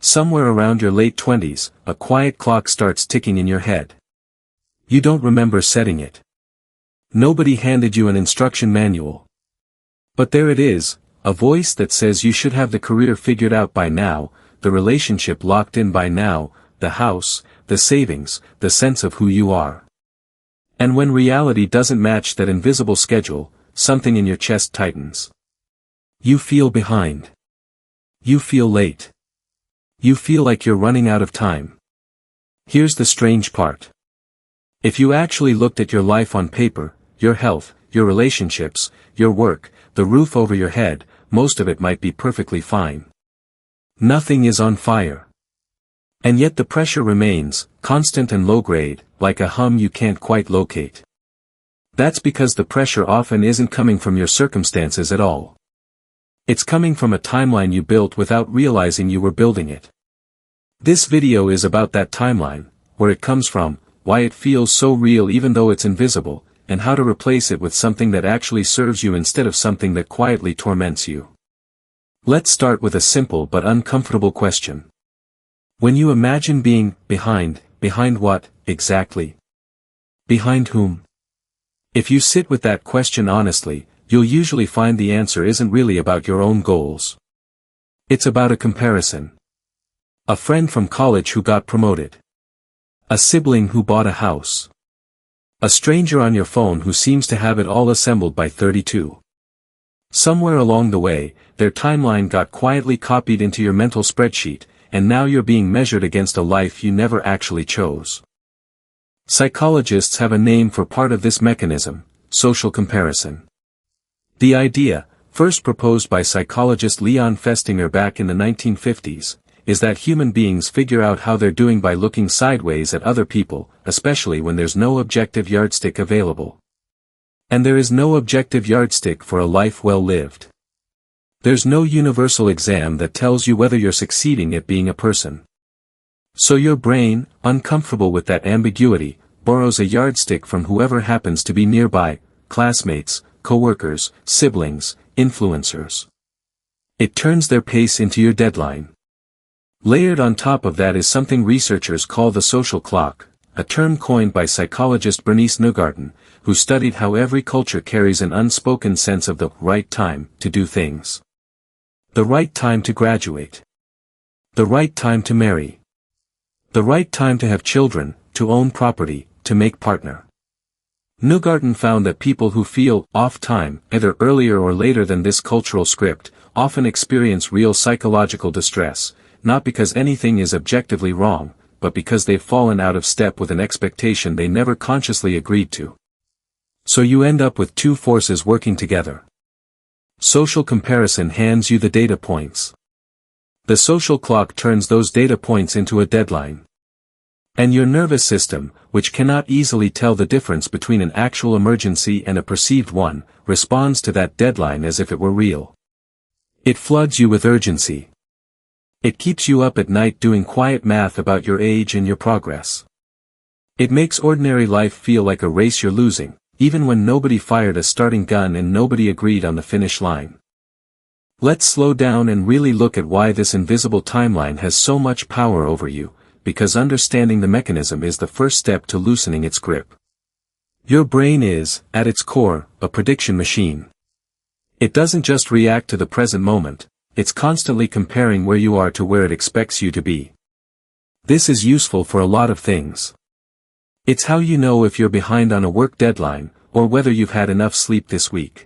Somewhere around your late 20s, a quiet clock starts ticking in your head. You don't remember setting it. Nobody handed you an instruction manual. But there it is, a voice that says you should have the career figured out by now, the relationship locked in by now, the house, the savings, the sense of who you are. And when reality doesn't match that invisible schedule, something in your chest tightens. You feel behind. You feel late. You feel like you're running out of time. Here's the strange part. If you actually looked at your life on paper, your health, your relationships, your work, the roof over your head, most of it might be perfectly fine. Nothing is on fire. And yet the pressure remains, constant and low-grade, like a hum you can't quite locate. That's because the pressure often isn't coming from your circumstances at all. It's coming from a timeline you built without realizing you were building it. This video is about that timeline, where it comes from, why it feels so real even though it's invisible, and how to replace it with something that actually serves you instead of something that quietly torments you. Let's start with a simple but uncomfortable question. When you imagine being behind what, exactly? Behind whom? If you sit with that question honestly, you'll usually find the answer isn't really about your own goals. It's about a comparison. A friend from college who got promoted. A sibling who bought a house. A stranger on your phone who seems to have it all assembled by 32. Somewhere along the way, their timeline got quietly copied into your mental spreadsheet, and now you're being measured against a life you never actually chose. Psychologists have a name for part of this mechanism: social comparison. The idea, first proposed by psychologist Leon Festinger back in the 1950s, is that human beings figure out how they're doing by looking sideways at other people, especially when there's no objective yardstick available. And there is no objective yardstick for a life well lived. There's no universal exam that tells you whether you're succeeding at being a person. So your brain, uncomfortable with that ambiguity, borrows a yardstick from whoever happens to be nearby: classmates, coworkers, siblings, influencers. It turns their pace into your deadline. Layered on top of that is something researchers call the social clock, a term coined by psychologist Bernice Neugarten, who studied how every culture carries an unspoken sense of the right time to do things. The right time to graduate. The right time to marry. The right time to have children, to own property, to make partner. Neugarten found that people who feel off time, either earlier or later than this cultural script, often experience real psychological distress, not because anything is objectively wrong, but because they've fallen out of step with an expectation they never consciously agreed to. So you end up with two forces working together. Social comparison hands you the data points. The social clock turns those data points into a deadline. And your nervous system, which cannot easily tell the difference between an actual emergency and a perceived one, responds to that deadline as if it were real. It floods you with urgency. It keeps you up at night doing quiet math about your age and your progress. It makes ordinary life feel like a race you're losing, even when nobody fired a starting gun and nobody agreed on the finish line. Let's slow down and really look at why this invisible timeline has so much power over you, because understanding the mechanism is the first step to loosening its grip. Your brain is, at its core, a prediction machine. It doesn't just react to the present moment, it's constantly comparing where you are to where it expects you to be. This is useful for a lot of things. It's how you know if you're behind on a work deadline, or whether you've had enough sleep this week.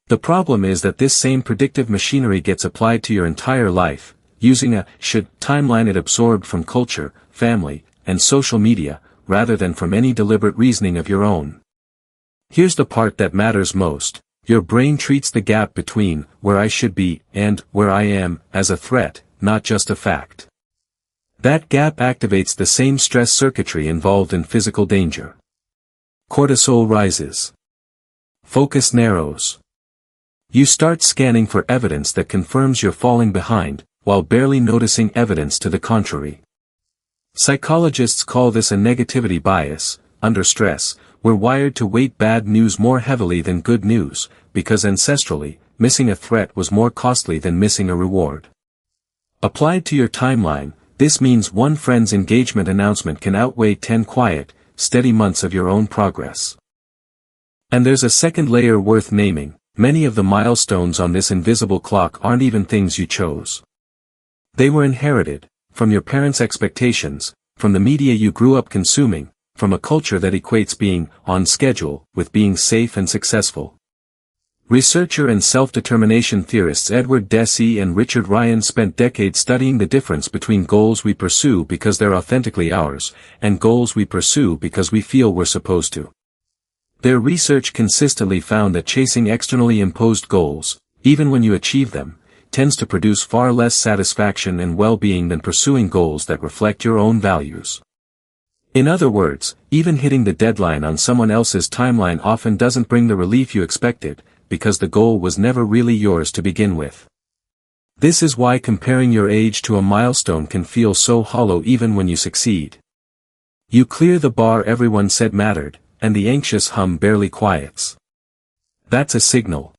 The problem is that this same predictive machinery gets applied to your entire life, using a should timeline it absorbed from culture, family, and social media, rather than from any deliberate reasoning of your own. Here's the part that matters most. Your brain treats the gap between where I should be and where I am as a threat, not just a fact. That gap activates the same stress circuitry involved in physical danger. Cortisol rises. Focus narrows. You start scanning for evidence that confirms you're falling behind, while barely noticing evidence to the contrary. Psychologists call this a negativity bias. Under stress, we're wired to weight bad news more heavily than good news, because ancestrally, missing a threat was more costly than missing a reward. Applied to your timeline, this means one friend's engagement announcement can outweigh 10 quiet, steady months of your own progress. And there's a second layer worth naming. Many of the milestones on this invisible clock aren't even things you chose. They were inherited, from your parents' expectations, from the media you grew up consuming, from a culture that equates being on schedule with being safe and successful. Researcher and self-determination theorists Edward Deci and Richard Ryan spent decades studying the difference between goals we pursue because they're authentically ours, and goals we pursue because we feel we're supposed to. Their research consistently found that chasing externally imposed goals, even when you achieve them, tends to produce far less satisfaction and well-being than pursuing goals that reflect your own values. In other words, even hitting the deadline on someone else's timeline often doesn't bring the relief you expected, because the goal was never really yours to begin with. This is why comparing your age to a milestone can feel so hollow even when you succeed. You clear the bar everyone said mattered, and the anxious hum barely quiets. That's a signal.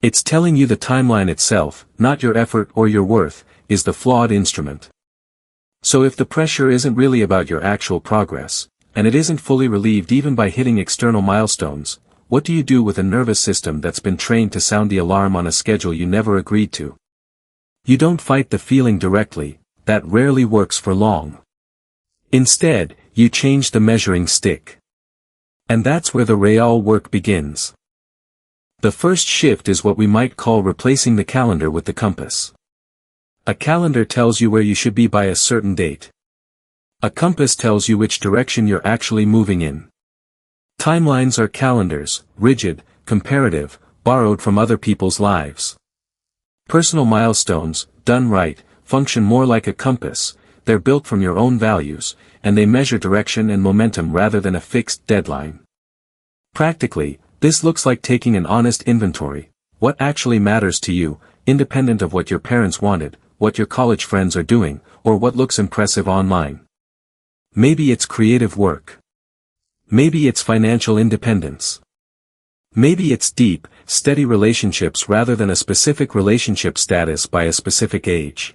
It's telling you the timeline itself, not your effort or your worth, is the flawed instrument. So if the pressure isn't really about your actual progress, and it isn't fully relieved even by hitting external milestones, what do you do with a nervous system that's been trained to sound the alarm on a schedule you never agreed to? You don't fight the feeling directly, that rarely works for long. Instead, you change the measuring stick. And that's where the real work begins. The first shift is what we might call replacing the calendar with the compass. A calendar tells you where you should be by a certain date. A compass tells you which direction you're actually moving in. Timelines are calendars, rigid, comparative, borrowed from other people's lives. Personal milestones, done right, function more like a compass. They're built from your own values, and they measure direction and momentum rather than a fixed deadline. Practically, this looks like taking an honest inventory. What actually matters to you, independent of what your parents wanted, what your college friends are doing, or what looks impressive online. Maybe it's creative work. Maybe it's financial independence. Maybe it's deep, steady relationships rather than a specific relationship status by a specific age.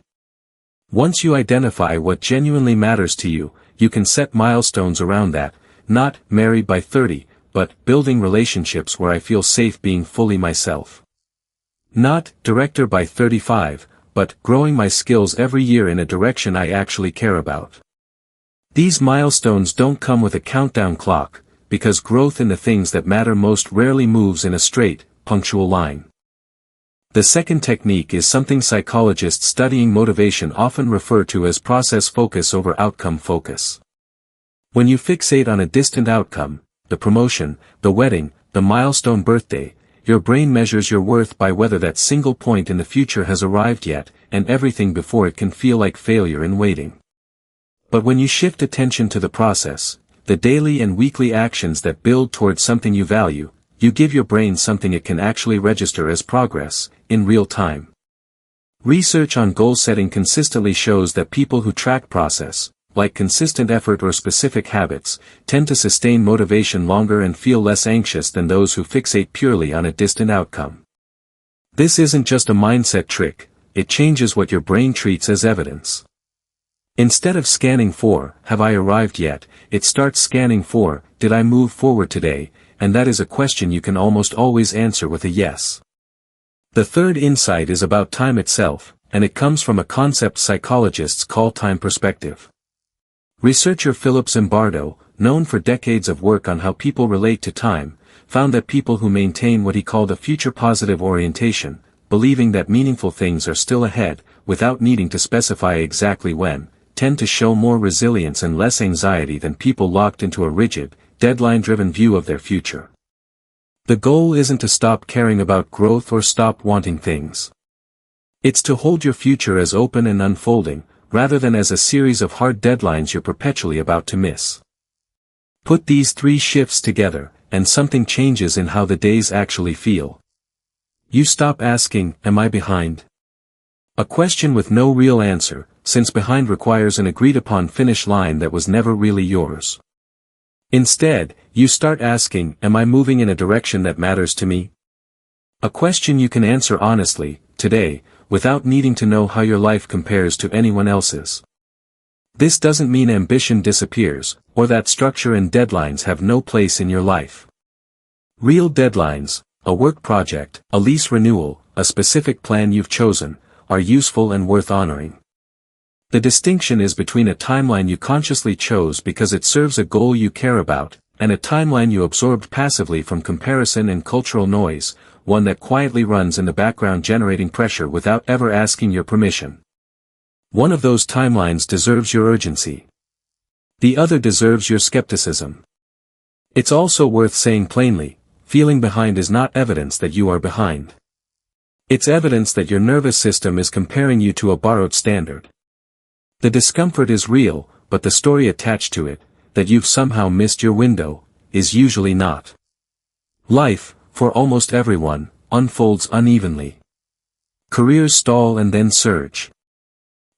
Once you identify what genuinely matters to you, you can set milestones around that, not married by 30, but building relationships where I feel safe being fully myself. Not director by 35, but growing my skills every year in a direction I actually care about. These milestones don't come with a countdown clock, because growth in the things that matter most rarely moves in a straight, punctual line. The second technique is something psychologists studying motivation often refer to as process focus over outcome focus. When you fixate on a distant outcome, the promotion, the wedding, the milestone birthday, your brain measures your worth by whether that single point in the future has arrived yet, and everything before it can feel like failure in waiting. But when you shift attention to the process, the daily and weekly actions that build towards something you value, you give your brain something it can actually register as progress, in real time. Research on goal setting consistently shows that people who track process, like consistent effort or specific habits, tend to sustain motivation longer and feel less anxious than those who fixate purely on a distant outcome. This isn't just a mindset trick, it changes what your brain treats as evidence. Instead of scanning for, have I arrived yet, it starts scanning for, did I move forward today, and that is a question you can almost always answer with a yes. The third insight is about time itself, and it comes from a concept psychologists call time perspective. Researcher Philip Zimbardo, known for decades of work on how people relate to time, found that people who maintain what he called a future-positive orientation, believing that meaningful things are still ahead, without needing to specify exactly when, tend to show more resilience and less anxiety than people locked into a rigid, deadline-driven view of their future. The goal isn't to stop caring about growth or stop wanting things. It's to hold your future as open and unfolding, rather than as a series of hard deadlines you're perpetually about to miss. Put these three shifts together, and something changes in how the days actually feel. You stop asking, am I behind? A question with no real answer, since behind requires an agreed-upon finish line that was never really yours. Instead, you start asking, am I moving in a direction that matters to me? A question you can answer honestly, today, without needing to know how your life compares to anyone else's. This doesn't mean ambition disappears, or that structure and deadlines have no place in your life. Real deadlines, a work project, a lease renewal, a specific plan you've chosen, are useful and worth honoring. The distinction is between a timeline you consciously chose because it serves a goal you care about, and a timeline you absorbed passively from comparison and cultural noise, one that quietly runs in the background generating pressure without ever asking your permission. One of those timelines deserves your urgency. The other deserves your skepticism. It's also worth saying plainly, feeling behind is not evidence that you are behind. It's evidence that your nervous system is comparing you to a borrowed standard. The discomfort is real, but the story attached to it, that you've somehow missed your window, is usually not. Life, for almost everyone, unfolds unevenly. Careers stall and then surge.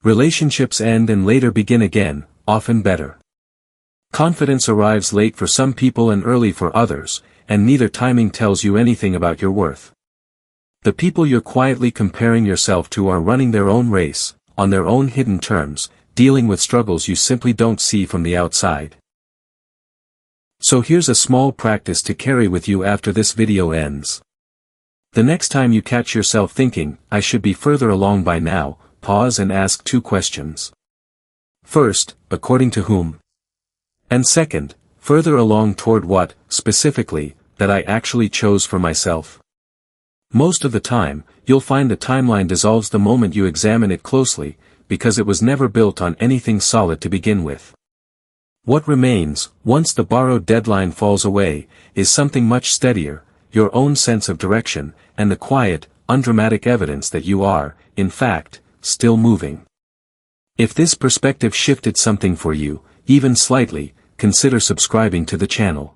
Relationships end and later begin again, often better. Confidence arrives late for some people and early for others, and neither timing tells you anything about your worth. The people you're quietly comparing yourself to are running their own race, on their own hidden terms, dealing with struggles you simply don't see from the outside. So here's a small practice to carry with you after this video ends. The next time you catch yourself thinking, I should be further along by now, pause and ask two questions. First, according to whom? And second, further along toward what, specifically, that I actually chose for myself? Most of the time, you'll find the timeline dissolves the moment you examine it closely, because it was never built on anything solid to begin with. What remains, once the borrowed deadline falls away, is something much steadier, your own sense of direction, and the quiet, undramatic evidence that you are, in fact, still moving. If this perspective shifted something for you, even slightly, consider subscribing to the channel.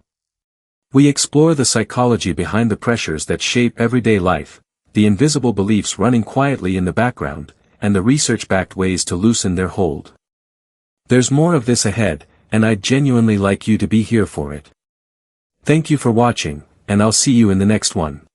We explore the psychology behind the pressures that shape everyday life, the invisible beliefs running quietly in the background, and the research-backed ways to loosen their hold. There's more of this ahead, and I'd genuinely like you to be here for it. Thank you for watching, and I'll see you in the next one.